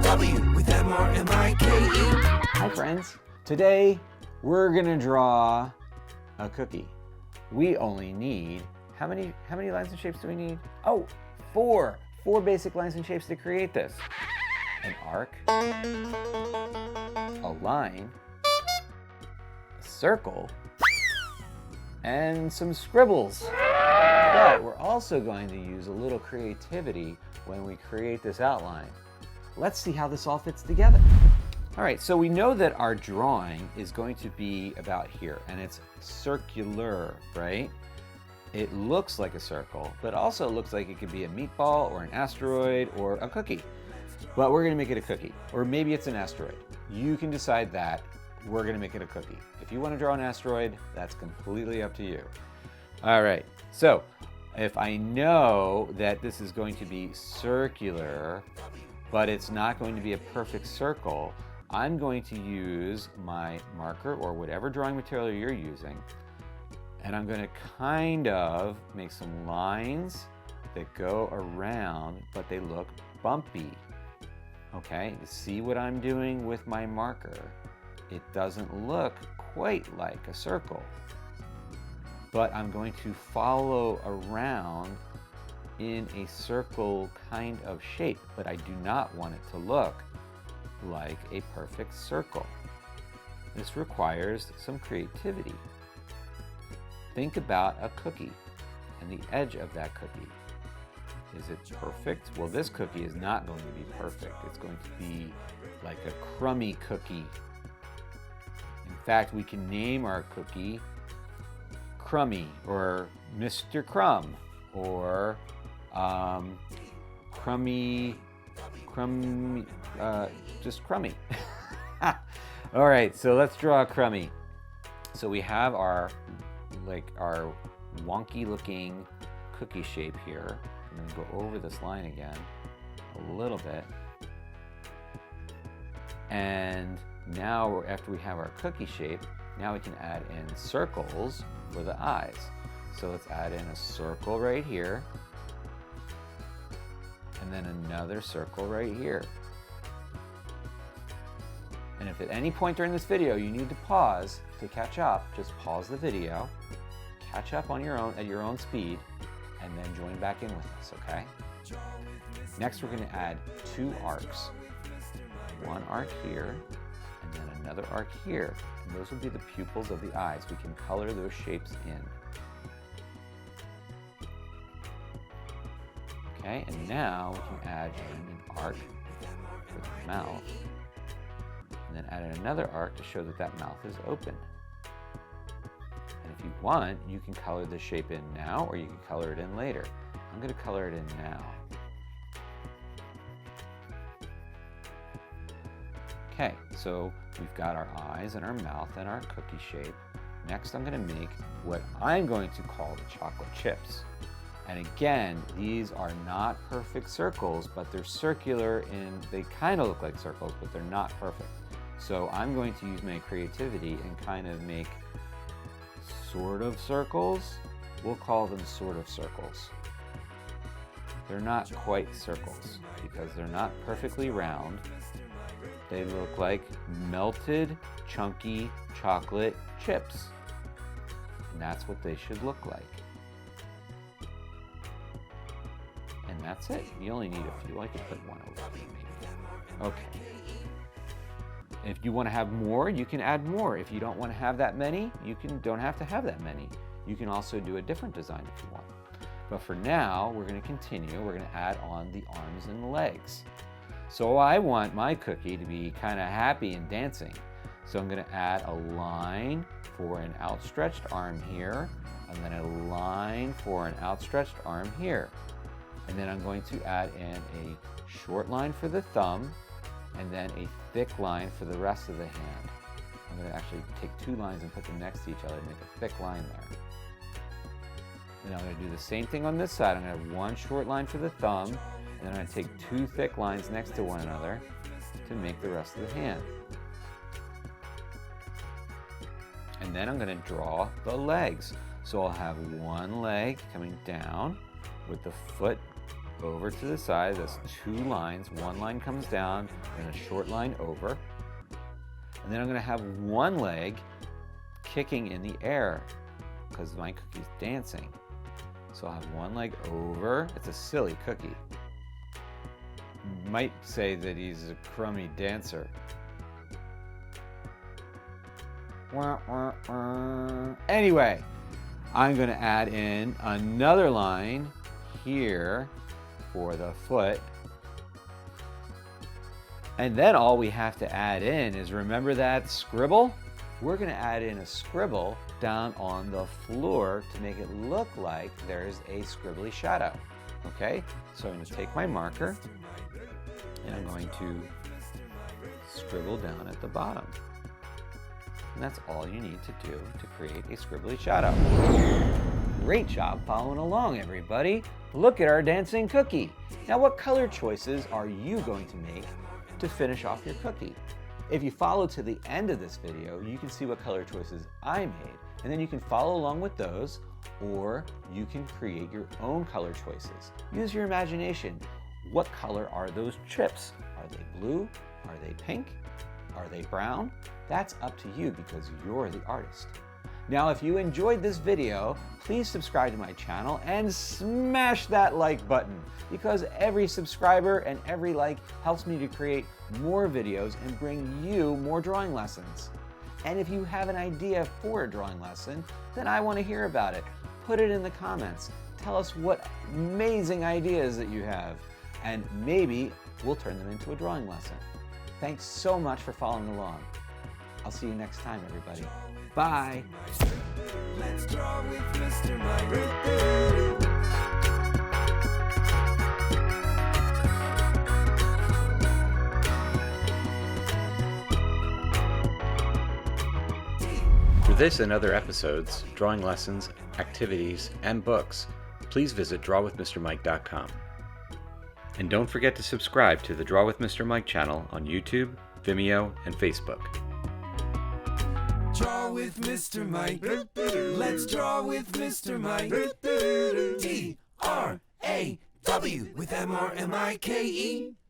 W with MRMIKE. Hi friends. Today we're gonna draw a cookie. We only need, how many lines and shapes do we need? Oh, four basic lines and shapes to create this. An arc, a line, a circle, and some scribbles. But we're also going to use a little creativity when we create this outline. Let's see how this all fits together. All right, so we know that our drawing is going to be about here, and it's circular, right? It looks like a circle, but also looks like it could be a meatball or an asteroid or a cookie. But we're gonna make it a cookie, or maybe it's an asteroid. You can decide that. We're gonna make it a cookie. If you wanna draw an asteroid, that's completely up to you. All right, so if I know that this is going to be circular, but it's not going to be a perfect circle, I'm going to use my marker or whatever drawing material you're using, and I'm going to kind of make some lines that go around, but they look bumpy. Okay, see what I'm doing with my marker? It doesn't look quite like a circle, but I'm going to follow around in a circle kind of shape, but I do not want it to look like a perfect circle. This requires some creativity. Think about a cookie and the edge of that cookie. Is it perfect? Well, this cookie is not going to be perfect. It's going to be like a crummy cookie. In fact, we can name our cookie Crummy or Mr. Crumb or just Crummy. All right, so let's draw a Crummy. So we have our wonky looking cookie shape here. I'm gonna go over this line again a little bit. And now after we have our cookie shape, now we can add in circles for the eyes. So let's add in a circle right here, and then another circle right here. And if at any point during this video you need to pause to catch up, just pause the video, catch up on your own at your own speed, and then join back in with us, okay? Next we're going to add two arcs. One arc here, and then another arc here. And those will be the pupils of the eyes. We can color those shapes in. Okay, and now we can add in an arc for the mouth, and then add in another arc to show that that mouth is open. And if you want, you can color the shape in now, or you can color it in later. I'm going to color it in now. Okay, so we've got our eyes and our mouth and our cookie shape. Next, I'm going to make what I'm going to call the chocolate chips. And again, these are not perfect circles, but they're circular and they kind of look like circles, but they're not perfect. So I'm going to use my creativity and kind of make sort of circles. We'll call them sort of circles. They're not quite circles because they're not perfectly round. They look like melted, chunky chocolate chips. And that's what they should look like. And that's it. You only need a few. I could put one over here maybe. Okay. If you want to have more, you can add more. If you don't want to have that many, you don't have to have that many. You can also do a different design if you want. But for now, we're going to continue. We're going to add on the arms and legs. So I want my cookie to be kind of happy and dancing. So I'm going to add a line for an outstretched arm here, and then a line for an outstretched arm here. And then I'm going to add in a short line for the thumb, and then a thick line for the rest of the hand. I'm going to actually take two lines and put them next to each other to make a thick line there. And I'm going to do the same thing on this side. I'm going to have one short line for the thumb, and then I'm going to take two thick lines next to one another to make the rest of the hand. And then I'm going to draw the legs. So I'll have one leg coming down with the foot over to the side. That's 2 lines. One line comes down and a short line over. And then I'm going to have one leg kicking in the air because my cookie's dancing. So I'll have one leg over. It's a silly cookie. You might say that he's a crummy dancer. Anyway, I'm going to add in another line here for the foot. And then all we have to add in is, remember that scribble? We're going to add in a scribble down on the floor to make it look like there's a scribbly shadow. Okay, so I'm going to take my marker and I'm going to scribble down at the bottom. And that's all you need to do to create a scribbly shadow. Great job following along, everybody. Look at our dancing cookie. Now, what color choices are you going to make to finish off your cookie? If you follow to the end of this video, you can see what color choices I made, and then you can follow along with those, or you can create your own color choices. Use your imagination. What color are those chips? Are they blue? Are they pink? Are they brown? That's up to you because you're the artist. Now, if you enjoyed this video, please subscribe to my channel and smash that like button, because every subscriber and every like helps me to create more videos and bring you more drawing lessons. And if you have an idea for a drawing lesson, then I want to hear about it. Put it in the comments. Tell us what amazing ideas that you have, and maybe we'll turn them into a drawing lesson. Thanks so much for following along. I'll see you next time, everybody. Bye. Let's draw with Mr. Mike. For this and other episodes, drawing lessons, activities, and books, please visit drawwithmrmike.com. And don't forget to subscribe to the Draw with Mr. Mike channel on YouTube, Vimeo, and Facebook. Draw with Mr. Mike. Let's draw with Mr. Mike. DRAW with MRMIKE.